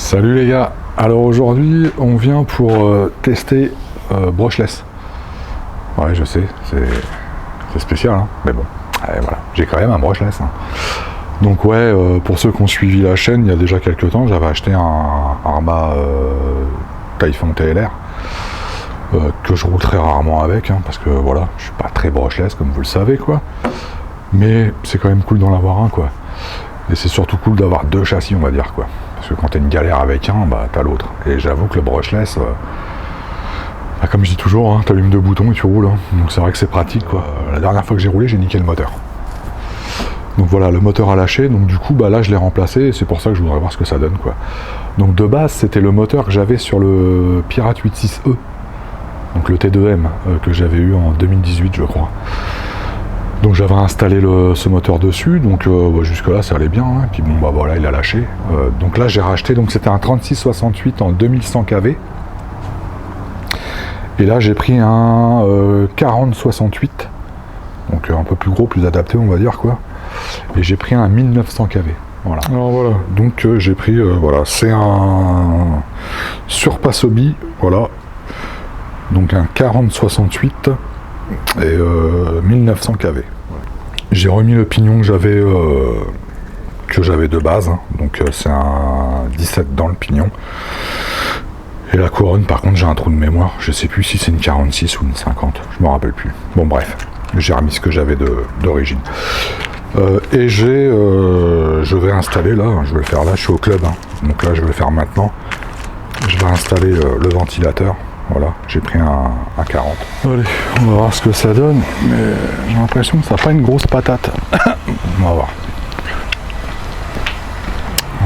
Salut les gars, alors aujourd'hui on vient pour tester brushless. Ouais je sais, c'est spécial hein, mais bon, allez, voilà, j'ai quand même un brushless hein. Donc ouais, pour ceux qui ont suivi la chaîne, il y a déjà quelques temps, j'avais acheté un Arma Typhon TLR que je roule très rarement avec, hein, parce que voilà, je suis pas très brushless comme vous le savez quoi, mais c'est quand même cool d'en avoir un quoi. Et c'est surtout cool d'avoir deux châssis on va dire quoi. Parce que quand t'as une galère avec un, bah t'as l'autre. Et j'avoue que le brushless, bah, comme je dis toujours, hein, t'allumes deux boutons et tu roules. Hein. Donc c'est vrai que c'est pratique quoi. La dernière fois que j'ai roulé, j'ai niqué le moteur. Donc voilà, le moteur a lâché, donc du coup bah là je l'ai remplacé et c'est pour ça que je voudrais voir ce que ça donne quoi. Donc de base c'était le moteur que j'avais sur le Pirate 86E. Donc le T2M que j'avais eu en 2018 je crois. Donc j'avais installé ce moteur dessus, donc bah, jusque là ça allait bien, hein. Et puis bon bah voilà il a lâché. Donc là j'ai racheté, donc c'était un 3668 en 2100 kV. Et là j'ai pris un 4068, donc un peu plus gros, plus adapté on va dire quoi. Et j'ai pris un 1900 kV. Voilà. Alors voilà, donc j'ai pris, voilà, c'est un Surpass Hobby, voilà. Donc un 4068 et 1900 kV. J'ai remis le pignon que j'avais de base, hein. Donc c'est un 17 dans le pignon. Et la couronne par contre j'ai un trou de mémoire, je sais plus si c'est une 46 ou une 50, je me rappelle plus. Bon bref, j'ai remis ce que j'avais d'origine. Et je vais installer là, je vais le faire là, je suis au club, hein. Donc là je vais le faire maintenant. Je vais installer le ventilateur. Voilà, j'ai pris un 40. Allez, on va voir ce que ça donne, mais j'ai l'impression que ça n'a pas une grosse patate. On va voir.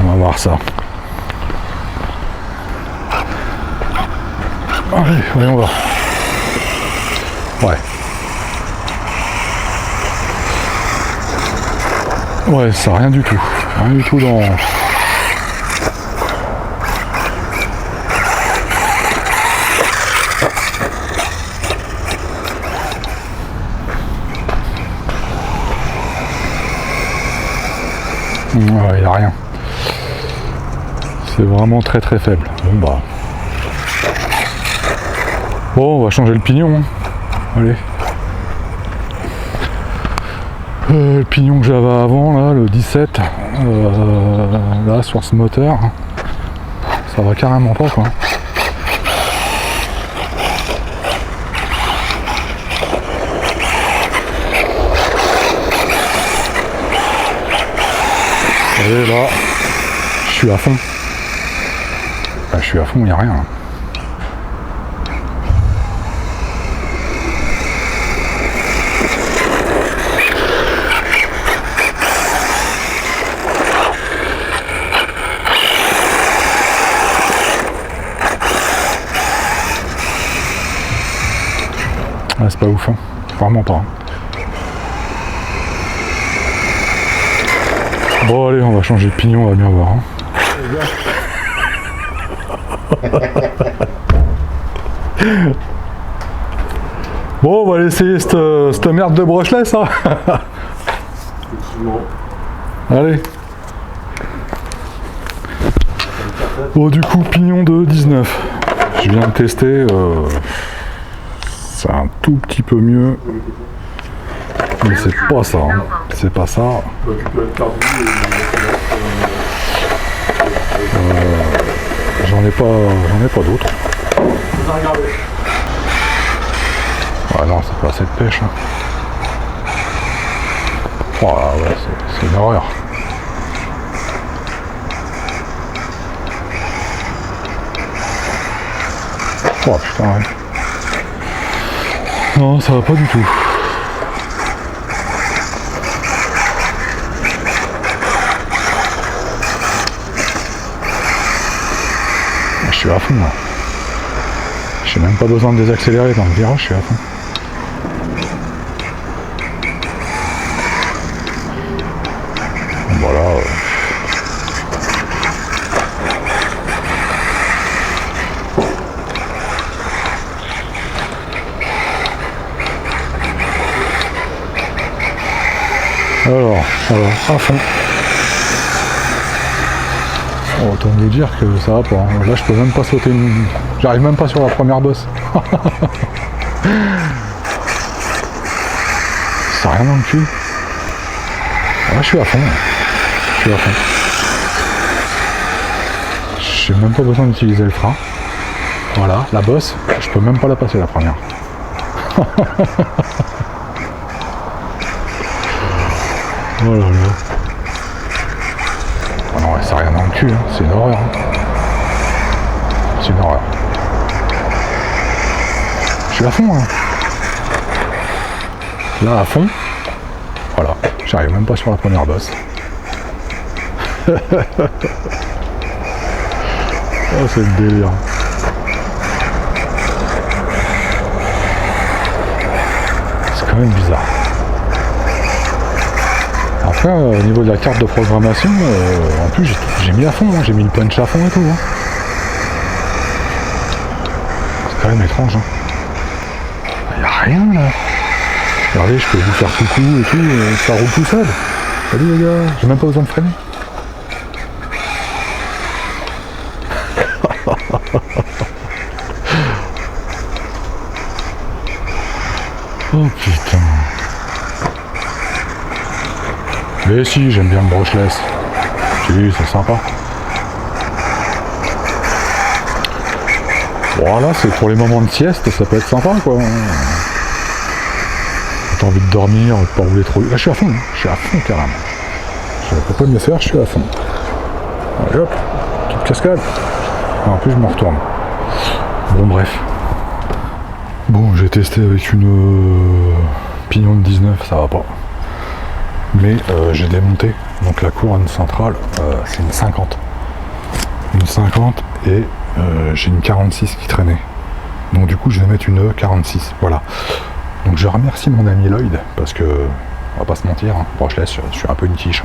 On va voir ça. Allez, voyons voir. Ouais. Ouais, ça rien du tout. Rien du tout dans... Ouais, il n'y a rien. C'est vraiment très très faible. Bon bah. Bon, on va changer le pignon. Hein. Allez. Le pignon que j'avais avant, là, le 17, là, sur ce moteur, ça va carrément pas quoi. Et là, je suis à fond. Là, je suis à fond, il n'y a rien. Ah, c'est pas ouf, hein. Vraiment pas. Hein. Bon allez, on va changer de pignon, on va bien voir. Hein. Bon, on va essayer cette merde de brushless, hein. Allez. Bon, du coup, pignon de 19. Je viens de tester. C'est un tout petit peu mieux. Mais c'est pas ça, hein. C'est pas ça. J'en ai pas d'autres. Ah non, c'est pas assez de pêche. Hein. Oh, ouais, c'est une horreur. Oh putain, ouais. Non, ça va pas du tout. Je suis à fond là. J'ai même pas besoin de désaccélérer dans le virage, je suis à fond. Voilà. Alors, à fond. Ok. autant vous dire que ça va pas. Hein. Là, je peux même pas sauter une... J'arrive même pas sur la première bosse. Ça a rien dans le cul. Là, je suis à fond. Je suis à fond. J'ai même pas besoin d'utiliser le frein. Voilà, la bosse, je peux même pas la passer la première. Oh là là. Oh non, ça a rien dans le cul, hein. C'est une horreur. Hein. C'est une horreur. Je suis à fond, hein. Là, à fond. Voilà, j'arrive même pas sur la première bosse. Oh, c'est le délire. C'est quand même bizarre. Après, au niveau de la carte de programmation, en plus j'ai mis à fond, hein, j'ai mis le punch à fond et tout. Hein. C'est quand même étrange. Hein. Y a rien là. Regardez, je peux vous faire coucou et tout, ça roule tout seul. Salut les gars, j'ai même pas besoin de freiner. Oh putain. Mais si, j'aime bien le brushless. Si, c'est sympa. Voilà, c'est pour les moments de sieste, ça peut être sympa quoi. T'as envie de dormir, de pas rouler trop. Là, je suis à fond, carrément. Je peux pas me laisser faire, je suis à fond. Allez hop, petite cascade. En plus, je me retourne. Bon, bref. Bon, j'ai testé avec une pignon de 19, ça va pas. Mais j'ai démonté. Donc la couronne centrale, c'est une 50. Une 50 et j'ai une 46 qui traînait. Donc du coup, je vais mettre une 46. Voilà. Donc je remercie mon ami Lloyd parce que, on va pas se mentir, hein, brushless, je suis un peu une quiche.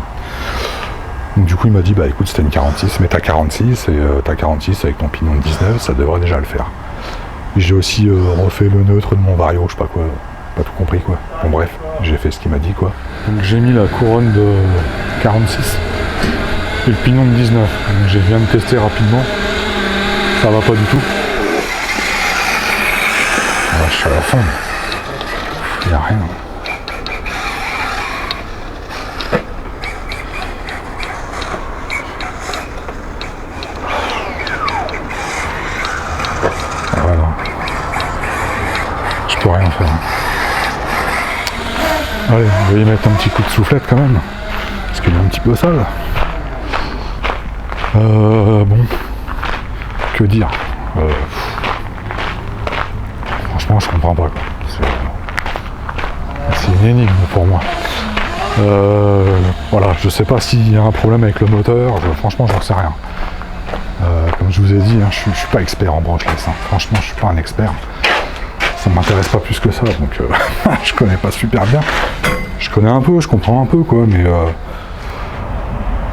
Donc du coup il m'a dit bah écoute c'était une 46, mais ta 46 et ta 46 avec ton pignon de 19 ça devrait déjà le faire. J'ai aussi refait le neutre de mon vario, je sais pas quoi, pas tout compris quoi. Bon bref, j'ai fait ce qu'il m'a dit quoi. Donc j'ai mis la couronne de 46 et le pignon de 19. Donc je viens de tester rapidement, ça va pas du tout. Ah, je suis à la fin. Il n'y a rien. Voilà. Je peux rien faire. Allez, on va y mettre un petit coup de soufflette quand même. Parce qu'il est un petit peu sale. Bon. Que dire franchement, je comprends pas quoi. C'est une énigme pour moi. Voilà, je sais pas s'il y a un problème avec le moteur, franchement j'en sais rien. Comme je vous ai dit, hein, je suis pas expert en brushless, hein. Franchement je suis pas un expert. Ça m'intéresse pas plus que ça, donc je connais pas super bien. Je connais un peu, je comprends un peu quoi, mais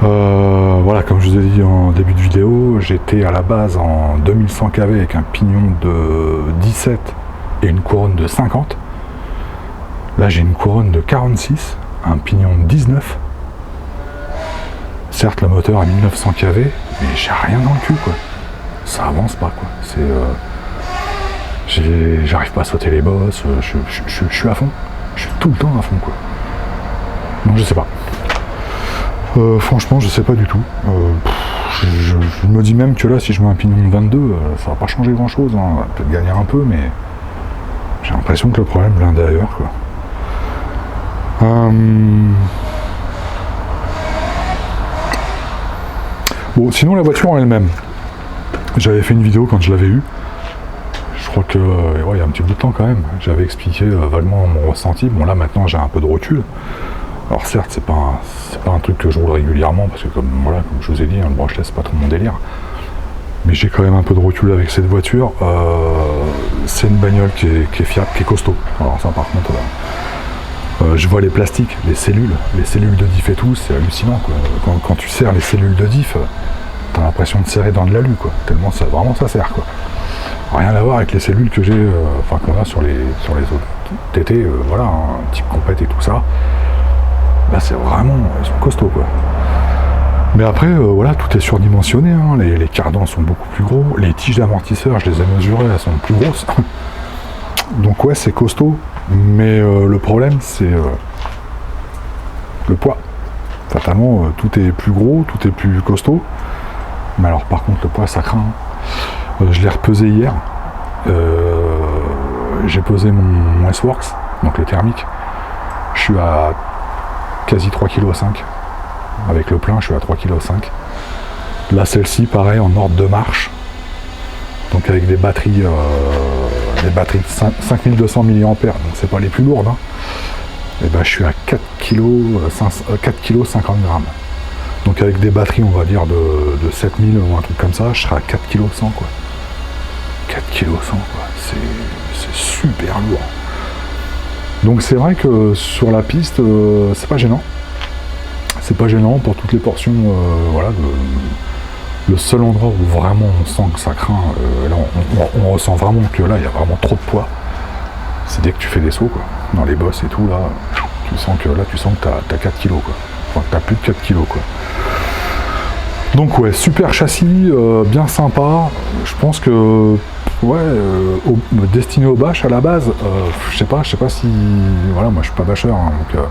voilà, comme je vous ai dit en début de vidéo, j'étais à la base en 2100 kV avec un pignon de 17 et une couronne de 50. Là j'ai une couronne de 46, un pignon de 19. Certes le moteur à 1900 kV, mais j'ai rien dans le cul quoi. Ça avance pas quoi. J'arrive pas à sauter les bosses, je suis à fond. Je suis tout le temps à fond quoi. Donc je sais pas. Franchement je sais pas du tout. Je me dis même que là si je mets un pignon de 22, ça va pas changer grand chose. Hein. On va peut-être gagner un peu, mais j'ai l'impression que le problème vient d'ailleurs quoi. Bon, sinon la voiture en elle-même, j'avais fait une vidéo quand je l'avais eue. Je crois que ouais, il y a un petit bout de temps quand même. J'avais expliqué vaguement mon ressenti. Bon là maintenant j'ai un peu de recul. Alors certes c'est pas un truc que je roule régulièrement parce que comme je vous ai dit, hein, le brushless c'est pas trop mon délire. Mais j'ai quand même un peu de recul avec cette voiture. C'est une bagnole qui est fiable, qui est costaud. Alors ça par contre. Je vois les plastiques, les cellules de diff et tout, c'est hallucinant quoi. Quand tu serres les cellules de diff, t'as l'impression de serrer dans de l'alu quoi. Tellement ça, vraiment ça sert quoi. Rien à voir avec les cellules que j'ai, qu'on a sur les autres TT, voilà, un type compète et tout ça. Là c'est vraiment, ils sont costauds quoi. Mais après, voilà, tout est surdimensionné, hein. Les cardans sont beaucoup plus gros, les tiges d'amortisseur, je les ai mesurées, elles sont plus grosses. Donc ouais, c'est costaud, mais le problème, c'est le poids. Fatalement, tout est plus gros, tout est plus costaud, mais alors par contre, le poids, ça craint. Je l'ai repesé hier, j'ai pesé mon S-Works, donc le thermique, je suis à quasi 3,5 kg. Avec le plein, je suis à 3,5 kg. Là, celle-ci, pareil, en ordre de marche. Donc avec des batteries de 5200 mAh, donc c'est pas les plus lourdes. Hein. Et ben, je suis à 4 kg 50 grammes. Donc avec des batteries, on va dire, de 7000 ou un truc comme ça, je serai à 4 kg 100, quoi. 4 kg 100, quoi. C'est super lourd. Donc c'est vrai que sur la piste, c'est pas gênant. C'est pas gênant pour toutes les portions, voilà. Le seul endroit où vraiment on sent que ça craint, là on ressent vraiment que là il y a vraiment trop de poids, c'est dès que tu fais des sauts, quoi. Dans les bosses et tout, là, tu sens que t'as 4 kilos, quoi. Enfin, t'as plus de 4 kilos, quoi. Donc ouais, super châssis, bien sympa. Je pense que ouais, destiné aux bâches à la base, je sais pas si, voilà, moi je suis pas bâcheur, hein, donc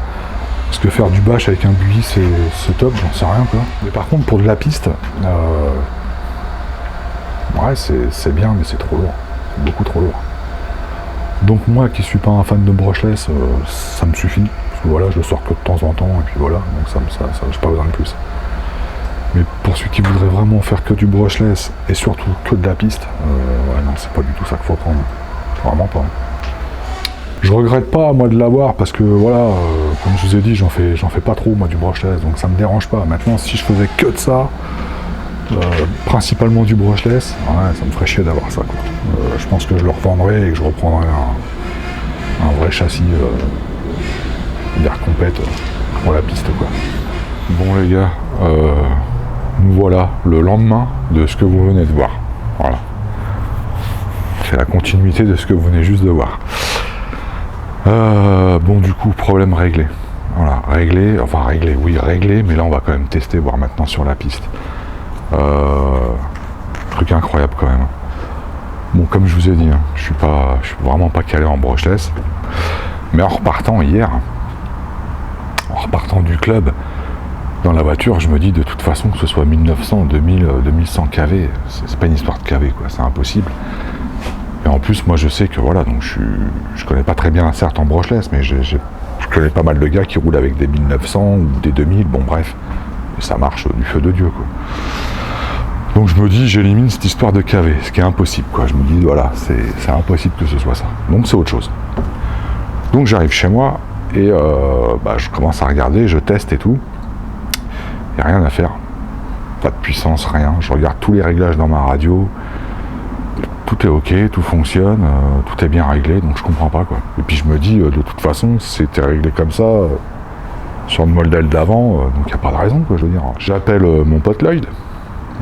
parce que faire du bâche avec un buggy c'est top, j'en sais rien, quoi. Mais par contre pour de la piste, ouais, c'est bien, mais c'est trop lourd, c'est beaucoup trop lourd. Donc moi qui suis pas un fan de brushless, ça me suffit, parce que voilà, je le sors que de temps en temps et puis voilà, donc ça j'ai pas besoin de plus. Mais pour ceux qui voudraient vraiment faire que du brushless et surtout que de la piste, ouais, non, c'est pas du tout ça qu'il faut prendre, vraiment pas. Je regrette pas, moi, de l'avoir, parce que, voilà, comme je vous ai dit, j'en fais pas trop, moi, du brushless, donc ça me dérange pas. Maintenant, si je faisais que de ça, principalement du brushless, ouais, ça me ferait chier d'avoir ça, quoi. Je pense que je le revendrais et que je reprendrais un vrai châssis d'air compète pour la piste, quoi. Bon, les gars, nous voilà le lendemain de ce que vous venez de voir. Voilà. C'est la continuité de ce que vous venez juste de voir. Bon, du coup, problème réglé. Voilà, réglé, mais là on va quand même tester, voir maintenant sur la piste. Truc incroyable quand même. Bon, comme je vous ai dit, hein, je suis vraiment pas calé en brushless. Mais en repartant du club, dans la voiture, je me dis de toute façon que ce soit 1900, 2000, 2100 kV, c'est pas une histoire de kV, quoi, c'est impossible. Et en plus, moi je sais que voilà, donc je connais pas très bien, certes en brushless, mais je connais pas mal de gars qui roulent avec des 1900 ou des 2000, bon bref, et ça marche du feu de Dieu, quoi. Donc je me dis, j'élimine cette histoire de KV, ce qui est impossible, quoi. Je me dis, voilà, c'est impossible que ce soit ça. Donc c'est autre chose. Donc j'arrive chez moi et je commence à regarder, je teste et tout. Il n'y a rien à faire. Pas de puissance, rien. Je regarde tous les réglages dans ma radio. Tout est ok, tout fonctionne, tout est bien réglé, donc je comprends pas, quoi. Et puis je me dis, de toute façon, c'était réglé comme ça sur le modèle d'avant, donc il n'y a pas de raison, quoi, je veux dire. J'appelle mon pote Lloyd,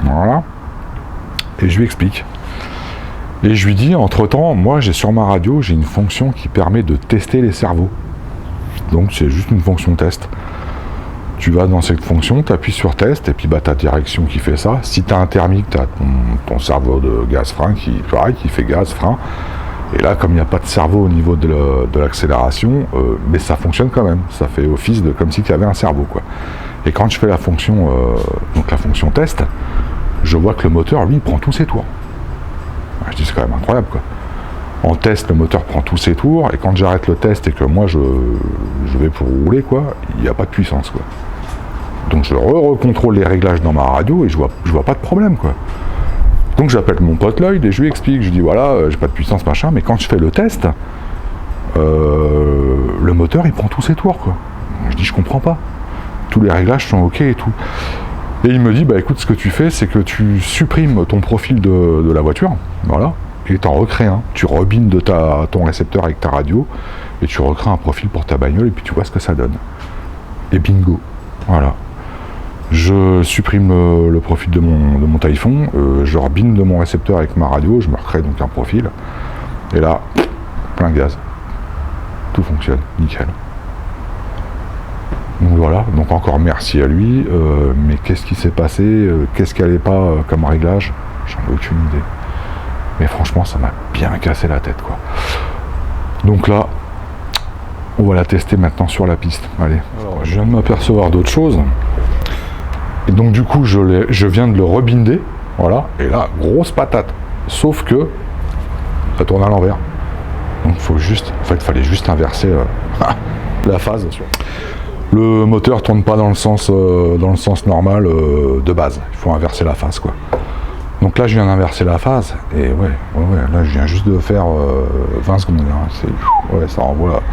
voilà, et je lui explique. Et je lui dis, entre-temps, moi j'ai sur ma radio, j'ai une fonction qui permet de tester les cerveaux. Donc c'est juste une fonction test. Tu vas dans cette fonction, tu appuies sur test, et puis ta direction qui fait ça. Si tu as un thermique, tu as ton cerveau de gaz-frein qui fait gaz-frein. Et là, comme il n'y a pas de cerveau au niveau de l'accélération, mais ça fonctionne quand même. Ça fait office comme si tu avais un cerveau, quoi. Et quand je fais la fonction test, je vois que le moteur, lui, il prend tous ses tours. Je dis, c'est quand même incroyable, quoi. En test, le moteur prend tous ses tours, et quand j'arrête le test et que moi je vais pour rouler, quoi, il n'y a pas de puissance, quoi. Donc je recontrôle les réglages dans ma radio et je vois pas de problème, quoi. Donc j'appelle mon pote Lloyd et je lui explique, je dis voilà, j'ai pas de puissance, machin, mais quand je fais le test, le moteur il prend tous ses tours, quoi. Je dis je comprends pas. Tous les réglages sont ok et tout. Et il me dit bah écoute, ce que tu fais, c'est que tu supprimes ton profil de la voiture, voilà, et t'en recrées un. Tu rebines de ton récepteur avec ta radio et tu recrées un profil pour ta bagnole et puis tu vois ce que ça donne. Et bingo, voilà. Je supprime le profil de mon Typhon, je rebine de mon récepteur avec ma radio, je me recrée donc un profil, et là, plein gaz. Tout fonctionne, nickel. Donc vous voilà, donc encore merci à lui. Mais qu'est-ce qui s'est passé, qu'est-ce qui allait pas comme réglage, j'en ai aucune idée. Mais franchement, ça m'a bien cassé la tête, quoi. Donc là, on va la tester maintenant sur la piste. Allez, alors, je viens de m'apercevoir d'autre chose. Et donc du coup, je viens de le rebinder. Voilà, et là, grosse patate. Sauf que ça tourne à l'envers. Donc il fallait juste inverser la phase. Le moteur tourne pas dans le sens normal de base. Il faut inverser la phase, quoi. Donc là, je viens d'inverser la phase. Et ouais, là, je viens juste de faire 20 secondes. Hein. Ça envoie.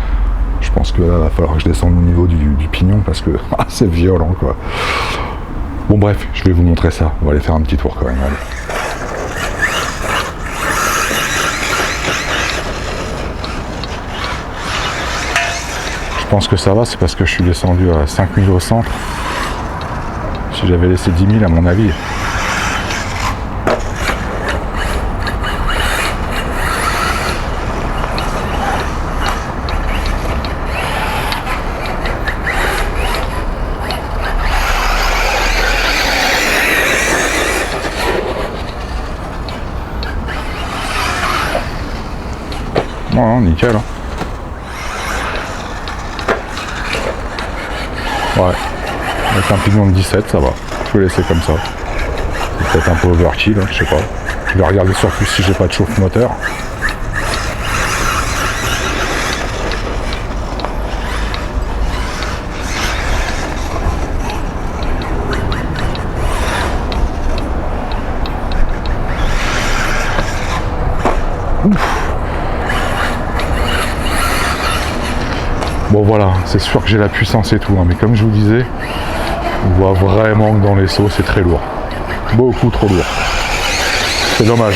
Je pense que là, il va falloir que je descende au niveau du pignon parce que c'est violent, quoi. Bon, bref, je vais vous montrer ça. On va aller faire un petit tour quand même. Allez. Je pense que ça va, c'est parce que je suis descendu à 5000 au centre. Si j'avais laissé 10 000, à mon avis. Non, nickel. Hein. Ouais. Avec un pignon de 17, ça va. Je vais laisser comme ça. C'est peut-être un peu overkill, hein, je sais pas. Je vais regarder surtout si j'ai pas de chauffe moteur. Ouf. Bon voilà, c'est sûr que j'ai la puissance et tout, hein, mais comme je vous disais, on voit vraiment que dans les sauts c'est très lourd. Beaucoup trop lourd. C'est dommage.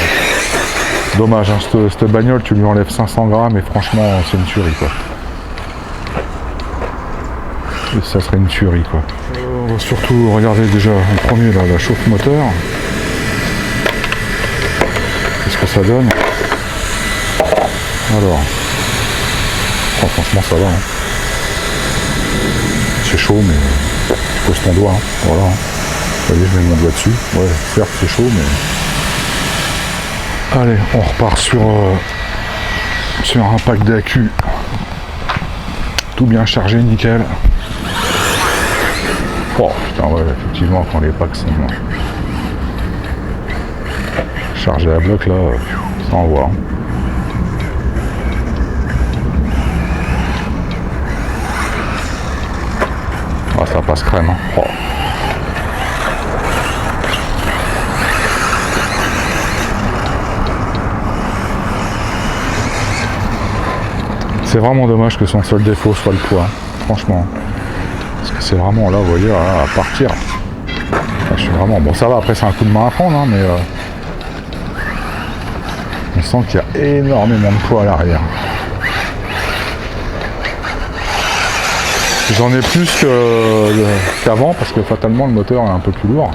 Dommage, hein, cette bagnole, tu lui enlèves 500 grammes et franchement c'est une tuerie, quoi. Et ça serait une tuerie, quoi. On va surtout regarder déjà en premier là, la chauffe moteur. Qu'est-ce que ça donne? Alors, oh, franchement ça va. Hein. C'est chaud, mais tu poses ton doigt. Hein. Voilà. Hein. Vous voyez, je mets mon doigt dessus. Ouais, certes c'est chaud, mais. Allez, on repart sur un pack d'accu. Tout bien chargé, nickel. Oh putain, ouais, effectivement, quand les packs sont chargés à bloc, là, ça envoie. Hein. Ah, ça passe crème. Hein. Oh. C'est vraiment dommage que son seul défaut soit le poids, hein. Franchement. Parce que c'est vraiment là, vous voyez, à partir. Là, je suis vraiment... Bon, ça va, après c'est un coup de main à prendre, hein, mais... on sent qu'il y a énormément de poids à l'arrière. J'en ai plus qu'avant parce que fatalement le moteur est un peu plus lourd.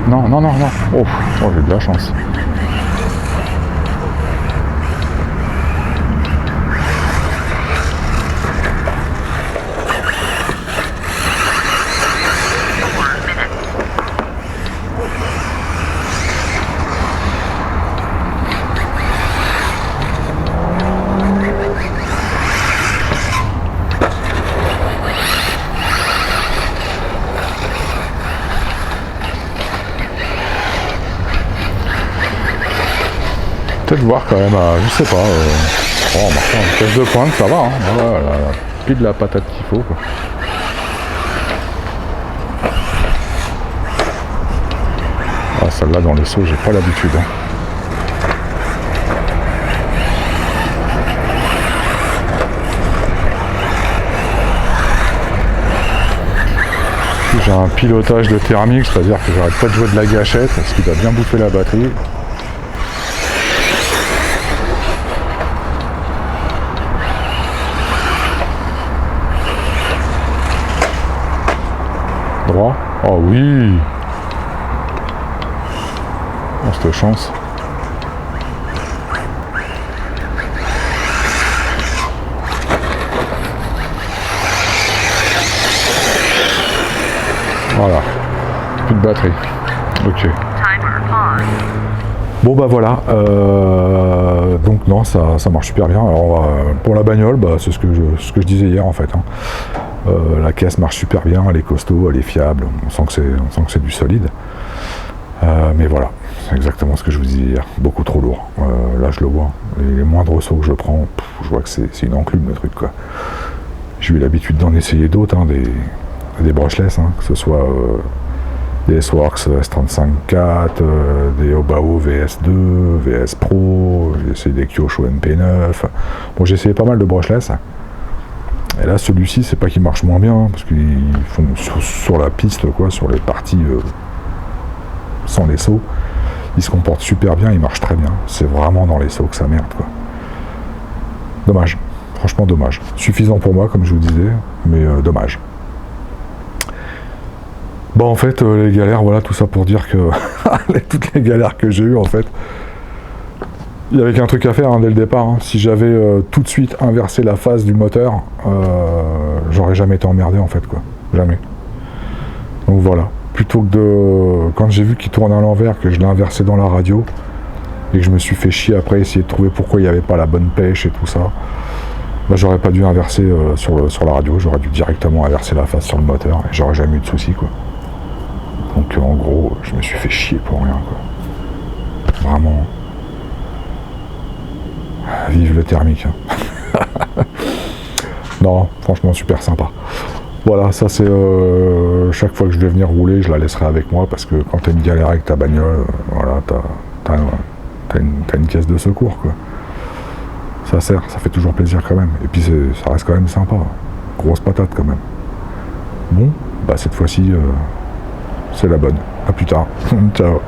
Non. Oh j'ai de la chance. Peut-être voir quand même à, je sais pas, oh, marquant, une pièce de pointe, ça va, hein. Voilà, pile de la patate qu'il faut, quoi. Ah, celle-là dans les sauts, j'ai pas l'habitude. Hein. J'ai un pilotage de thermique, c'est-à-dire que j'arrête pas de jouer de la gâchette, parce qu'il va bien bouffer la batterie. Droit. Oh oui. Oh, cette chance. Voilà. Plus de batterie. Ok. Bon bah voilà, donc non, ça marche super bien. Alors pour la bagnole, bah, c'est ce que je disais hier en fait. Hein. La caisse marche super bien, elle est costaud, elle est fiable, on sent que c'est du solide. Mais voilà, c'est exactement ce que je vous disais hier, beaucoup trop lourd. Là je le vois, les moindres sauts que je prends, je vois que c'est une enclume le truc quoi. J'ai eu l'habitude d'en essayer d'autres, hein, des brushless, hein, que ce soit des S-Works S35-4, des Obao VS2, VS Pro, j'ai essayé des Kyosho MP9. Bon, j'ai essayé pas mal de brushless. Et là, celui-ci, c'est pas qu'il marche moins bien, hein, parce qu'ils font sur la piste, quoi, sur les parties sans les sauts, ils se comportent super bien, ils marchent très bien. C'est vraiment dans les sauts que ça merde, quoi. Dommage, franchement dommage. Suffisant pour moi, comme je vous disais, mais dommage. Bon, en fait, les galères, voilà, tout ça pour dire que toutes les galères que j'ai eues, en fait, il y avait qu'un truc à faire hein, dès le départ. Hein. Si j'avais tout de suite inversé la phase du moteur, j'aurais jamais été emmerdé, en fait, quoi. Jamais. Donc voilà. Plutôt que de... Quand j'ai vu qu'il tournait à l'envers, que je l'ai inversé dans la radio, et que je me suis fait chier après, essayer de trouver pourquoi il n'y avait pas la bonne pêche et tout ça, bah, j'aurais pas dû inverser sur la radio, j'aurais dû directement inverser la phase sur le moteur, et j'aurais jamais eu de soucis, quoi. Donc en gros, je me suis fait chier pour rien, quoi. Vraiment. Vive le thermique. Hein. Non, franchement, super sympa. Voilà, ça c'est... chaque fois que je vais venir rouler, je la laisserai avec moi, parce que quand t'as une galère avec ta bagnole, voilà, t'as une caisse de secours, quoi. Ça sert, ça fait toujours plaisir quand même. Et puis ça reste quand même sympa. Grosse patate quand même. Bon, bah cette fois-ci... c'est la bonne. À plus tard. Ciao.